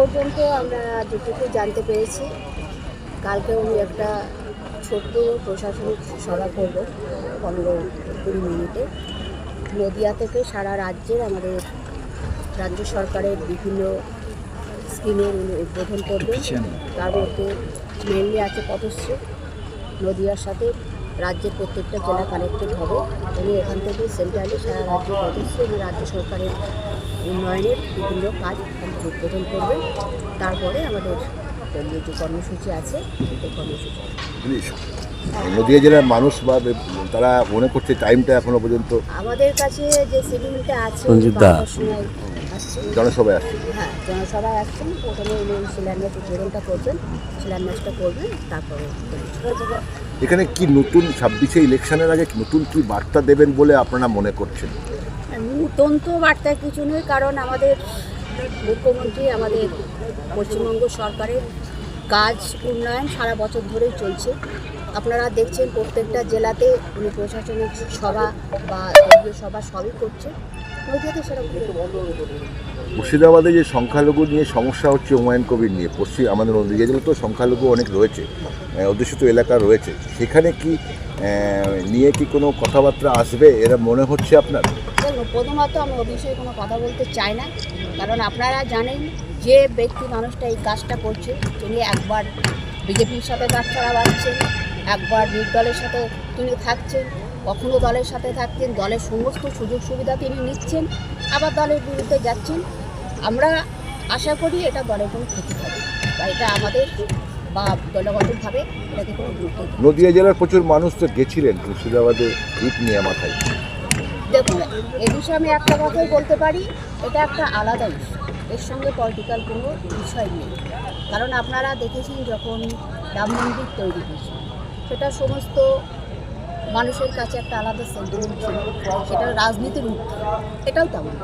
পর্যন্ত আমরা যেটুকু জানতে পেরেছি, কালকে উনি একটা ছোট্ট প্রশাসনিক সভা করব 15-20 মিনিটে। নদিয়া থেকে সারা রাজ্যের আমাদের রাজ্য সরকারের বিভিন্ন স্কিমের উনি উদ্বোধন করবেন। তার মধ্যে মেনলি আছে পথশ্রী। নদিয়ার সাথে রাজ্যের প্রত্যেকটা জেলা কানেক্টেড হবে। উনি এখান থেকে সেন্ট্রালি সারা রাজ্যের পথশ্রী এবং রাজ্য সরকারের উন্নয়নের বিভিন্ন কাজ এখান থেকে উদ্বোধন করবেন। তারপরে আমাদের দলীয় যে কর্মসূচি আছে সেই কর্মসূচি। নদিয়া জেলার মানুষ বা তারা মনে করছে টাইমটা এখনো পর্যন্ত আমাদের কাছে যে শিডিউলটা আছে সময় আসছে, জনসভায় আসছে। হ্যাঁ, জনসভায় আসছেন। প্রথমে উনি শিলান্যাস উদ্বোধনটা করবেন, শিলান্যাসটা করবেন, তারপরে এখানে কি নতুন 26-এ ইলেকশনের আগে নতুন কি বার্তা দেবেন বলে আপনারা মনে করছেন? নতুন তো বার্তা কিছু নেই, কারণ আমাদের মুখ্যমন্ত্রী আমাদের পশ্চিমবঙ্গ সরকারের কাজ উন্নয়ন সারা বছর ধরেই চলছে। আপনারা দেখছেন প্রত্যেকটা জেলাতে উনি প্রশাসনিক সভা বা দলীয় সভা সবই করছে। নদীয়াতে সেরকম মুর্শিদাবাদে যে সংখ্যালঘু নিয়ে সমস্যা হচ্ছে হুমায়ুন কবির নিয়ে, আমাদের নদীয়া জেলা তো সংখ্যালঘু অনেক রয়েছে, অধ্যুষিত এলাকা রয়েছে, সেখানে কি নিয়ে কি কোনো কথাবার্তা আসবে এরা মনে হচ্ছে আপনার? দেখুন, প্রথমত আমি ও বিষয়ে কোনো কথা বলতে চাই না, কারণ আপনারা জানেন যে ব্যক্তি মানুষটা এই কাজটা করছে, তিনি একবার বিজেপির সাথে গাছছড়া বাঁধছেন, একবার নির্দলের সাথে তিনি থাকছেন, কখনো দলের সাথে থাকছেন, দলের সমস্ত সুযোগ সুবিধা তিনি নিচ্ছেন, আবার দলের বিরুদ্ধে যাচ্ছেন। আমরা আশা করি এটা দলের কোনো ক্ষতি হবে বা এটা আমাদের বা দলগতভাবে এটাকে কোনো গুরুত্ব দেবে। নদিয়া জেলার প্রচুর মানুষ তো গেছিলেন মুর্শিদাবাদে ঈদ নিয়ে মাথায়। দেখুন, এ বিষয়ে আমি একটা কথাই বলতে পারি, এটা একটা আলাদা ইস্যু, এর সঙ্গে পলিটিক্যাল কোনো বিষয় নেই। কারণ আপনারা দেখেছেন যখন রাম মন্দির তৈরি হয়েছে, সেটা সমস্ত মানুষের কাছে একটা আলাদা সেন্টিমেন্ট ছিল, সেটা রাজনীতির ঊর্ধ্বে, এটাও তেমন।